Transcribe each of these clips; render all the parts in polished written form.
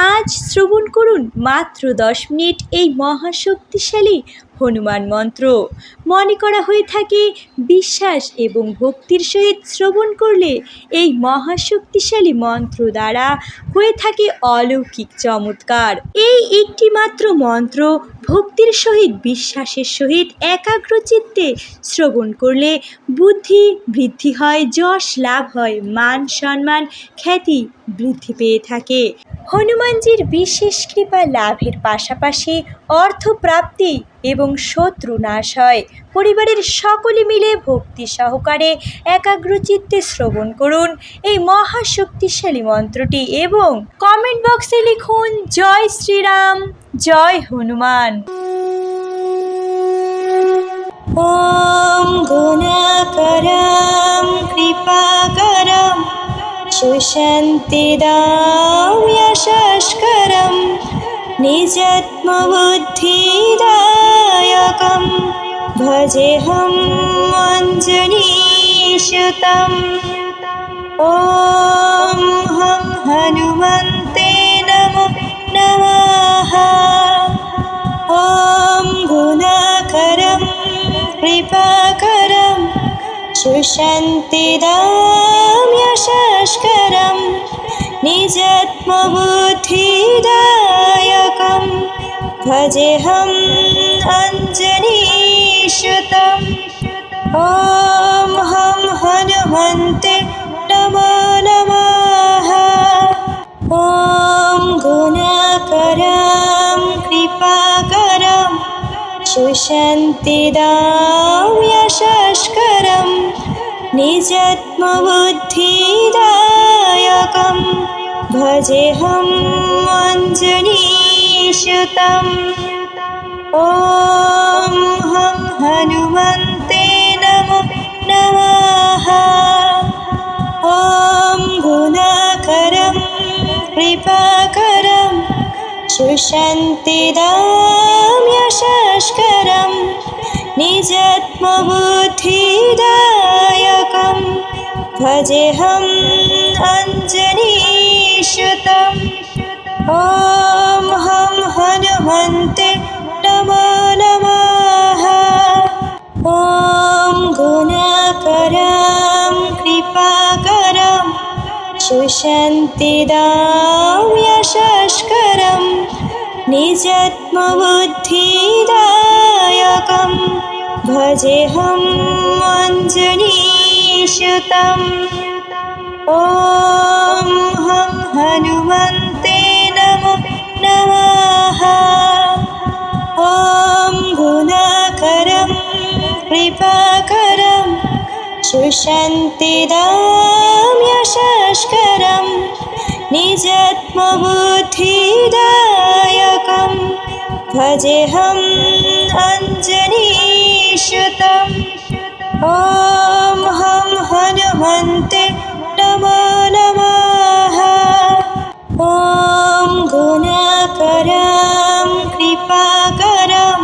আজ শ্রবণ করুন মাত্র 10 মিনিট এই মহাশক্তিশালী হনুমান মন্ত্র। মনে করা হয়ে থাকে বিশ্বাস এবং ভক্তির সহিত শ্রবণ করলে এই মহাশক্তিশালী মন্ত্র দ্বারা হয়ে থাকে অলৌকিক চমৎকার। এই একটি মাত্র মন্ত্র ভক্তির সহিত বিশ্বাসের সহিত একাগ্রচিত্তে শ্রবণ করলে বুদ্ধি বৃদ্ধি হয়, যশ লাভ হয়, মান সম্মান খ্যাতি বৃদ্ধি পেয়ে থাকে। হনুমানজির বিশেষ কৃপা লাভের পাশাপাশি অর্থপ্রাপ্তি এবং শত্রু নাশ হয়। পরিবারের সকলে মিলে ভক্তি সহকারে একাগ্রচিত্তে শ্রবণ করুন এই মহাশক্তিশালী মন্ত্রটি এবং কমেন্ট বক্সে লিখুন জয় শ্রীরাম, জয় হনুমান। ওম গুণাকরম কৃপাকরম সুশান্তিদাম যশস্করম নিজাত্মবুদ্ধিদায়কম ভজেহম অঞ্জনীসুতম। ওম হং হনুমন্তে নমো নমঃ। ওম গুণাকরম কৃপাকরম সুশান্তিদাম যশস্করম নিজাত্মবুদ্ধিদায়কম ভজেহম অঞ্জনীসুতম। ওম হং হনুমন্তে নমো নমঃ। ওম গুণাকরম কৃপাকরম সুশান্তিদাম যশস্করম নিজাত্মবুদ্ধিদায়কম ভজেহম অঞ্জনীসুতম। ওম হং হনুমন্তে নমো নমঃ। ওম গুণাকরম কৃপাকরম সুশান্তিদাম যশস্করম নিজাত্মবুদ্ধিদায়কম ভজেহম অঞ্জনীসুতম। ওম হং হনুমন্তে নমো নমঃ। ওম গুণাকরম কৃপাকরম সুশান্তিদাম যশস্করম নিজাত্মবুদ্ধিদায়কম ভজেহম অঞ্জনীসুতম। ওম হং হনুমন্তে নমো নমঃ। ওম গুণাকরম কৃপাকরম সুশান্তিদাম যশস্করম নিজাত্মবুদ্ধিদায়কম ভজেহম অঞ্জনীসুতম। ওম হং হনুমন্তে নমো নমঃ। ওম গুণাকরম কৃপাকরম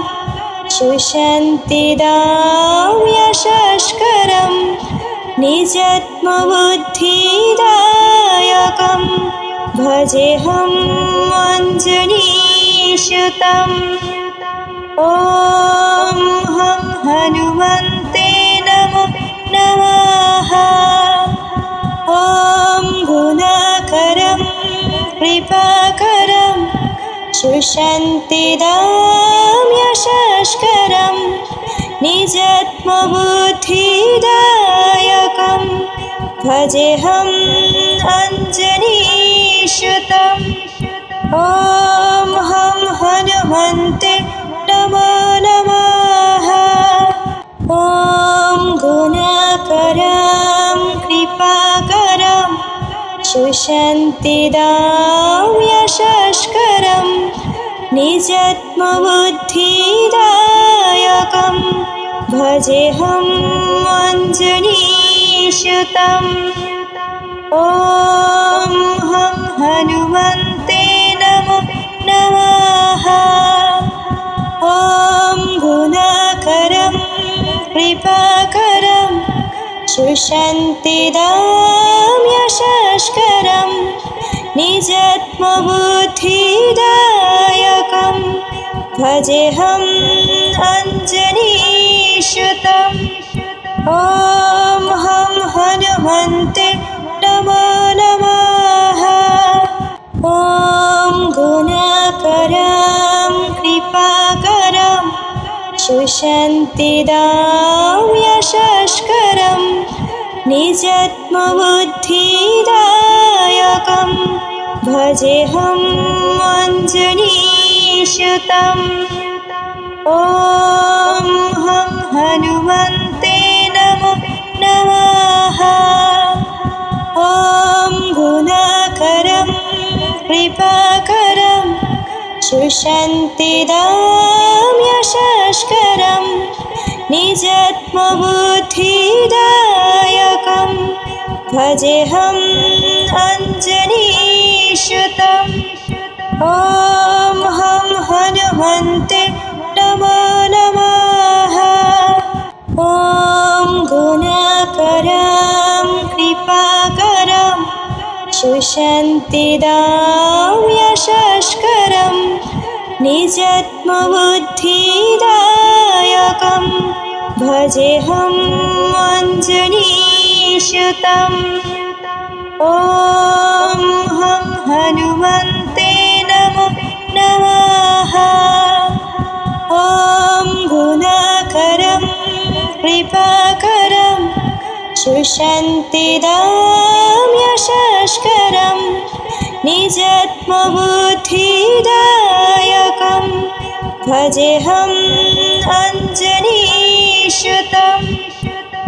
সুশান্তিদাম যশস্করম নিজাত্মবুদ্ধিদায়কম ভজেহম অঞ্জনীসুতম। ওম হং হনুমন্তে নমো নমঃ। ওম গুণাকরম কৃপাকরম সুশান্তিদাম যশস্করম নিজাত্মবুদ্ধিদায়কম ভজেহম অঞ্জনীসুতম। ওম হং হনুমন্তে নমো নমঃ। ওম গুণাকরম কৃপাকরম সুশান্তিদাম যশস্করম নিজাত্মবুদ্ধিদায়কম ভজেহম অঞ্জনীসুতম। ওম হং হনুমন্তে নমো নমঃ। ওম গুণাকরম কৃপাকরম সুশান্তিদাম যশস্করম নিজাত্মবুদ্ধি भजेऽहम् अञ्जनीसुतम् ॐ हं हनुमन्ते नमो नमः ॐ गुणाकरं कृपाकरं सुशान्तिदां यशस्करं निजात्मबुद्धिदायकं भजेऽहम् अञ्जनीसुतम् ॐ हं हनुमन्ते नमो नमः ॐ गुणाकरं कृपाकरं सुशान्तिदां यशस्करं निजात्मबुद्धिदायकं भजेऽहम् अञ्जनीसुतम् ॐ हं हनुमन्ते नमो नमः ॐ गुणाकरं कृपाकरं सुशान्तिदां यशस्करं निजात्मबुद्धिदायकं भजेऽहम् अञ्जनीसुतम् ॐ हं हनुमन्ते नमो नमः ॐ गुणाकरं कृपाकरं सुशान्तिदां यशस्करं निजात्मबुद्धिदायकं भजेऽहम् अञ्जनीसुतम्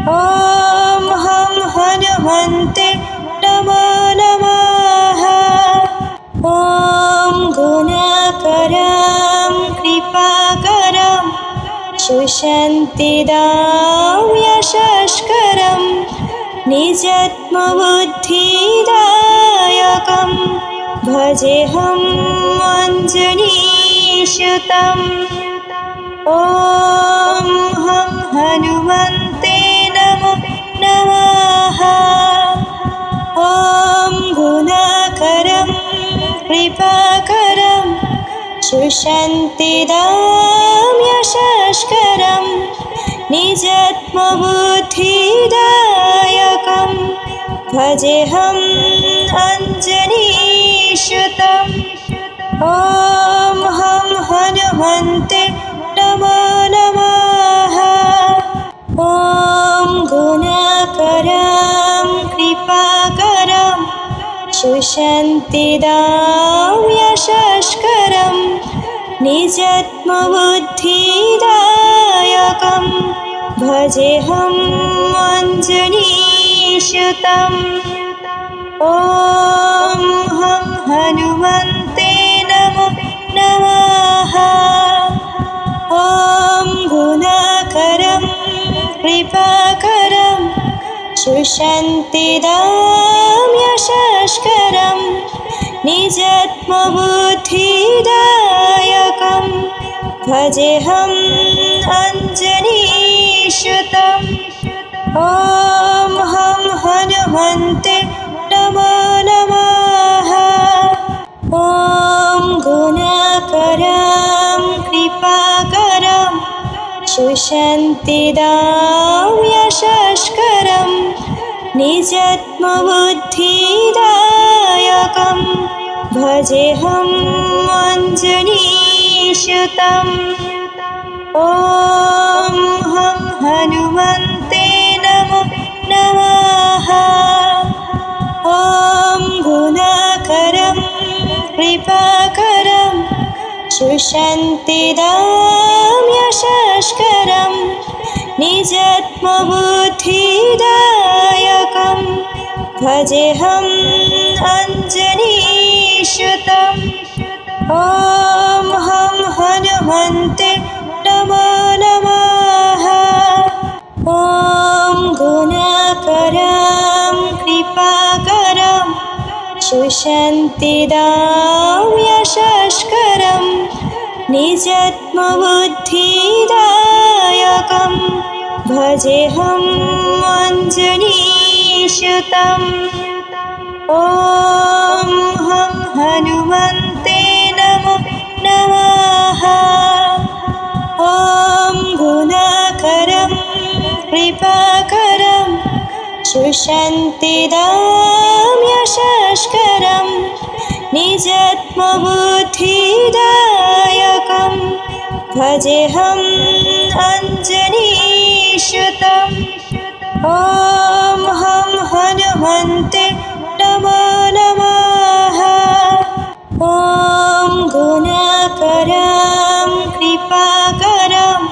ॐ हं हनुमन्ते नमो नमः ॐ गुणाकरं कृपाकरं सुशान्तिदां यशस्करं निजात्मबुद्धिदायकं भजेऽहम् अञ्जनीसुतम् ॐ हं हनुमन्ते नमो नमः ॐ गुणाकरं कृपाकरं सुशान्तिदां यशस्करं निजात्मबुद्धिदायकं भजेऽहम् अञ्जनीसुतम् ॐ हं हनुमन्ते नमो नमः ॐ गुणाकरं कृपाकरं सुशान्तिदां यशस्करं निजात्मबुद्धिदायकं भजेऽहम् अञ्जनीसुतम् ॐ हं हनुमन्ते नमो नमः ॐ गुणाकरं कृपाकरं सुशान्तिदां यशस्करं निजात्मबुद्धिदायकं भजेऽहम् अञ्जनीसुतम् ॐ हं हनुमन्ते नमो नमः ॐ गुणाकरं कृपाकरं सुशान्तिदां यशस्करं निजात्मबुद्धिदायकं भजेऽहम् अञ्जनीसुतम् ॐ हं हनुमन्ते नमो नमः ॐ गुणाकरं कृपाकरं सुशान्तिदां यशस्करं निजात्मबुद्धिदायकं भजेऽहम् अञ्जनीसुतम् ॐ हं हनुमन्ते नमो नमः ॐ गुणाकरं कृपाकरं सुशान्तिदां यशस्करं निजात्मबुद्धिदायकं भजेऽहम् अञ्जनीसुतम् ॐ हं हनुमन्ते नमो नमः कृपाकरं सुशान्तिदां यशस्करं निजात्मबुद्धिदायकं भजेऽहम् अञ्जनीसुतम् ॐ हं हनुमन्ते नमो नमः। ॐ गुणाकरं कृपाकरं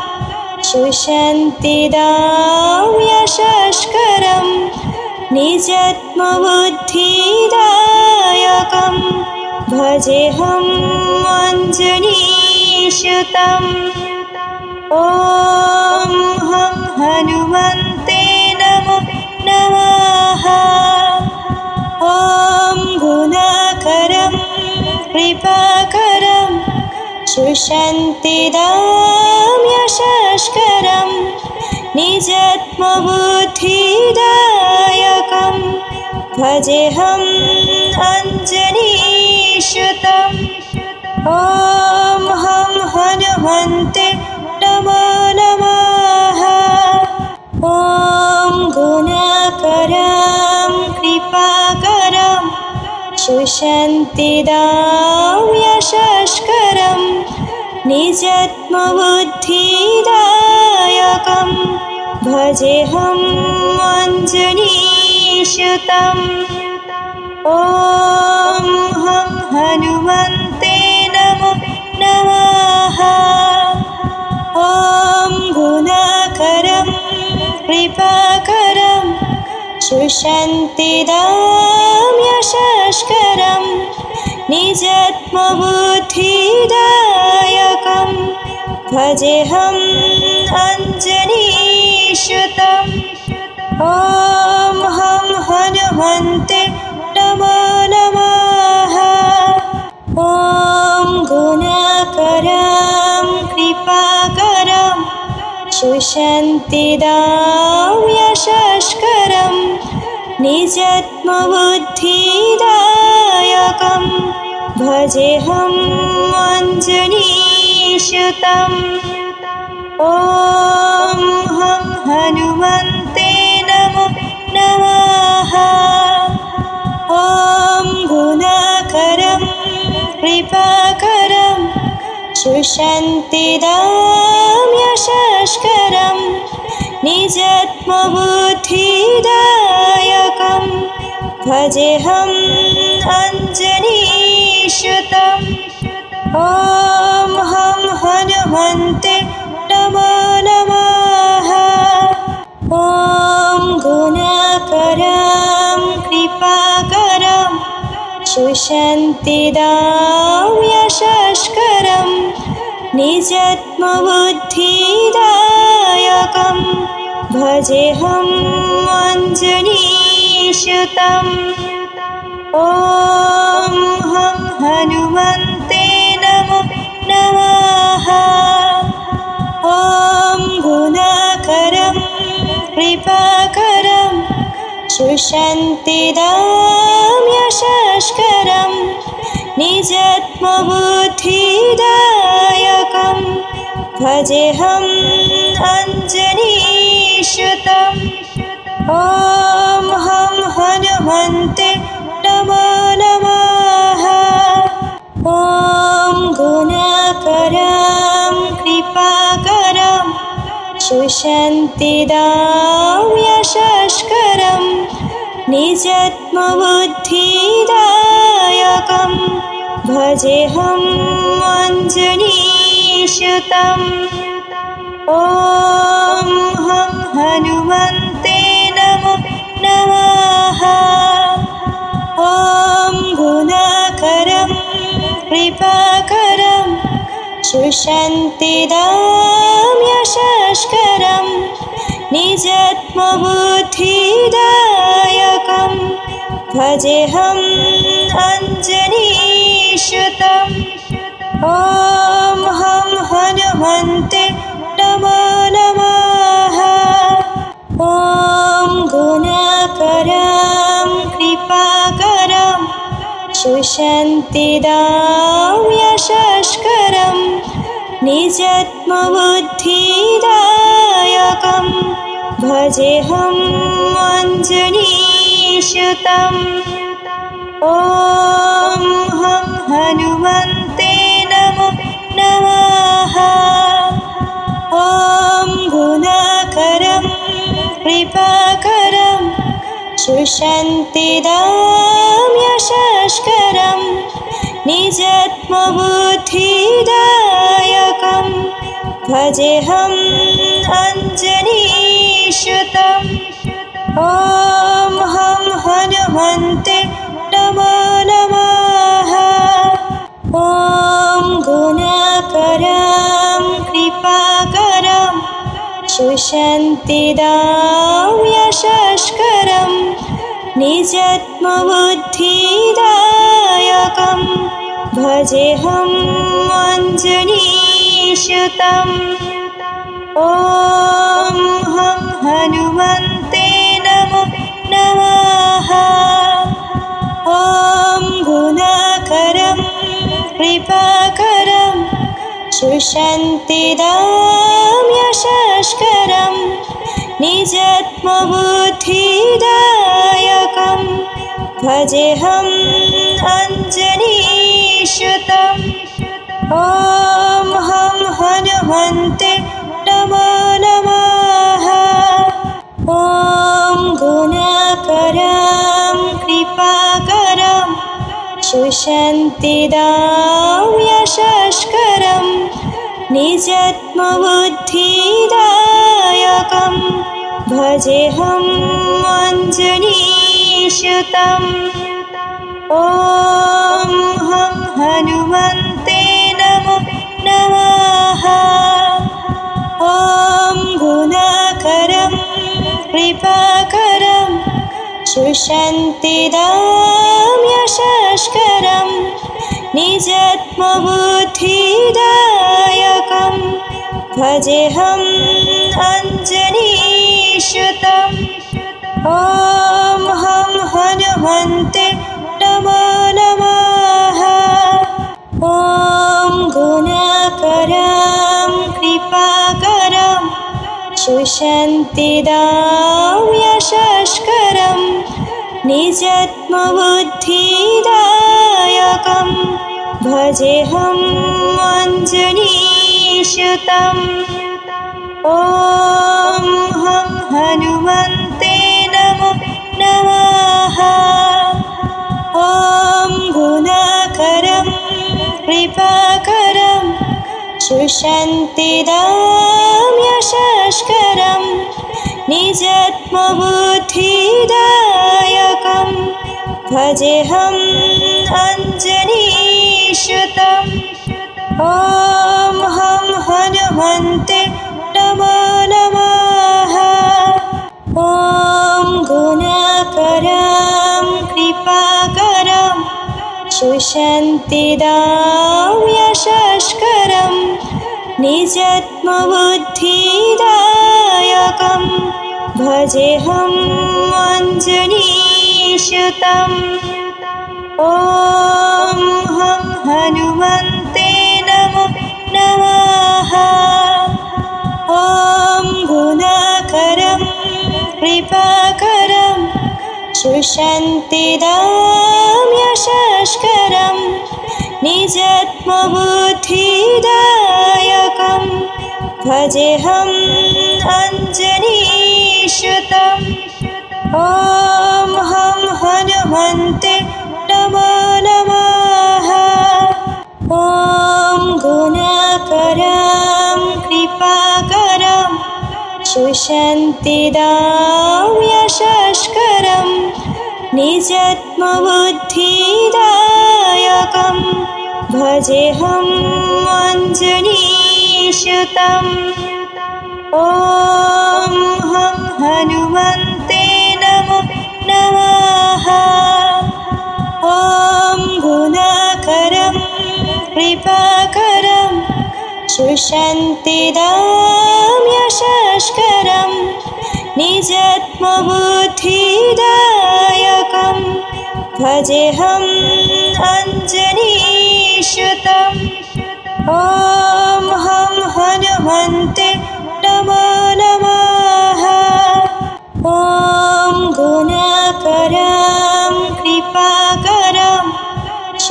सुशान्तिदां यशस्करं निजात्मबुद्धिदायकं भजेऽहम् अञ्जनीसुतम् ॐ हं हनुमन्ते नमो नमः। ॐ गुणाकरं कृपाकरं सुशान्तिदां यशस्करं निजात्मबुद्धिदायकं भजेऽहम् अञ्जनीसुतम् ॐ हं हनुमन्ते नमो नमः। ॐ गुणाकरं कृपाकरं सुशान्तिदां यशस्करं निजात्मबुद्धिदायकं भजेऽहम् अञ्जनीसुतम् ॐ हं हनुमन्ते नमो नमः। ॐ गुणाकरं कृपाकरं सुशान्तिदां यशस्करं निजात्मबुद्धिदायकं भजेऽहम् अञ्जनीसुतम् ॐ हं हनुमन्ते नमो नमः। ॐ गुणाकरं कृपाकरं सुशान्तिदां यशस्करं निजात्मबुद्धिदायकं भजेऽहम् अञ्जनीसुतम् ॐ हं हनुमन्ते नमो नमः। ॐ गुणाकरं कृपाकरं सुशान्तिदां यशस्करं निजात्मबुद्धिदायकं भजेऽहम् अञ्जनीसुतम् ॐ हं हनुमन्ते नमो नमः। ॐ गुणाकरं कृपाकरं सुशान्तिदां यशस्करं निजात्मबुद्धिदायकं भजेऽहम् अञ्जनीसुतम् ॐ हं हनुमन्ते नमो नमः। ॐ गुणाकरं कृपाकरं सुशान्तिदां यशस्करं निजात्मबुद्धिदायकं भजेऽहम् अञ्जनीसुतम् ॐ हं हनुमन्ते नमो नमः। ॐ गुणाकरं कृपाकरं सुशान्तिदां यशस्करं निजात्मबुद्धिदायकं भजेऽहम् अञ्जनीसुतम् ॐ हं हनुमन्ते नमो नमः। ॐ गुणाकरं कृपाकरं सुशान्तिदां यशस्करं निजात्मबुद्धिदायकं भजेऽहम् अञ्जनीसुतम् ॐ हं हनुमन्ते नमो नमः। ॐ गुणाकरं कृपाकरं सुशान्तिदां यशस्करं निजात्मबुद्धिदायकं भजेऽहम् अञ्जनीसुतम्। ॐ हं हनुमन्ते नमो नमः। ॐ गुणाकरं कृपाकरं सुशान्तिदां यशस्करं निजात्मबुद्धिदायकं भजेऽहम् अञ्जनीसुतम्। ॐ हं हनुमन्ते नमो नमः। ॐ गुणाकरं कृपाकरं सुशान्तिदां यशस्करं निजात्मबुद्धिदायकं भजेऽहम् अञ्जनीसुतम्। ॐ हं हनुमन्ते नमो नमः। ॐ गुणाकरं कृपाकरं सुशान्तिदां यशस्करं निजात्मबुद्धिदायकं भजेऽहम् अञ्जनीसुतम्। ॐ हं हनुमन्ते नमो नमः। ॐ गुणाकरं कृपाकरं सुशान्तिदां यशस्करं निजात्मबुद्धिदायकं भजेऽहम् अञ्जनीसुतम्। ॐ हं हनुमन्ते नमो नमः। ॐ गुणाकरं कृपाकरं सुशान्तिदां यशस्करं निजात्मबुद्धिदायकं भजेऽहम् अञ्जनीसुतम्। ॐ हं हनुमन्ते नमो नमः। ॐ गुणाकरं कृपाकरं सुशान्तिदां यशस्करं निजात्मबुद्धिदायकं भजेऽहम् अञ्जनीसुतम्। ॐ हं हनुमन्ते नमो नमः। ॐ गुणाकरं कृपाकरं सुशान्तिदां यशस्करं निजात्मबुद्धिदायकं भजेऽहम् अञ्जनीसुतम्। ॐ हं हनुमन्ते नमो नमः। ॐ गुणाकरं कृपाकरं सुशान्तिदां यशस्करं निजात्मबुद्धिदायकं भजेऽहम् अञ्जनीसुतम्। ॐ हं हनुमन्ते नमो नमः। ॐ गुणाकरं कृपाकरं सुशान्तिदां यशस्करं निजात्मबुद्धिदायकं भजेऽहम् अञ्जनीसुतम्। ॐ हं हनुमन्ते नमो नमः। ॐ गुणाकरं कृपाकरं सुशान्तिदां यशस्करं निजात्मबुद्धिदायकं भजेऽहम् अञ्जनीसुतम्। ॐ हं हनुमन्ते नमो नमः। ॐ गुणाकरं कृपाकरं सुशान्तिदां यशस्करं निजात्मबुद्धिदायकं भजेऽहम् अञ्जनीसुतम्। ॐ हं हनुमन्ते नमो नमः।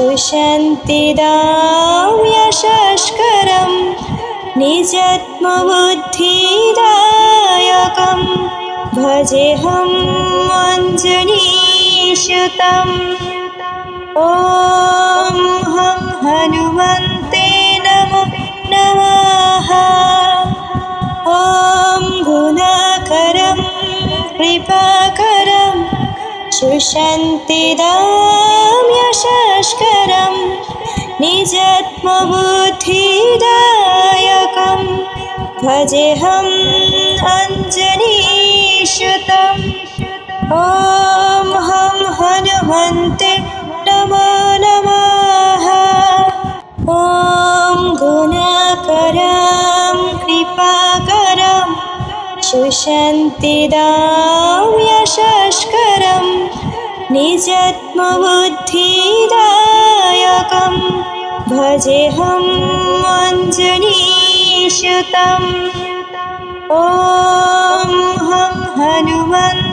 सुशान्तिदां यशस्करं निजात्मबुद्धिदायकं भजेऽहम् अञ्जनीसुतम्। ॐ हं हनुमन्ते नमो नमः। ॐ गुणाकरं कृपाकरं सुशान्तिदां यशस्करं निजात्मबुद्धिदायकं भजेऽहम् अञ्जनीसुतम्। ॐ हं हनुमन्ते नमो नमः। ॐ गुणाकरं कृपाकरं सुशान्तिदां यशस्करं निजात्मबुद्धिदायकं भजेऽहम् अञ्जनीसुतम्। ॐ हं हनुमन्ते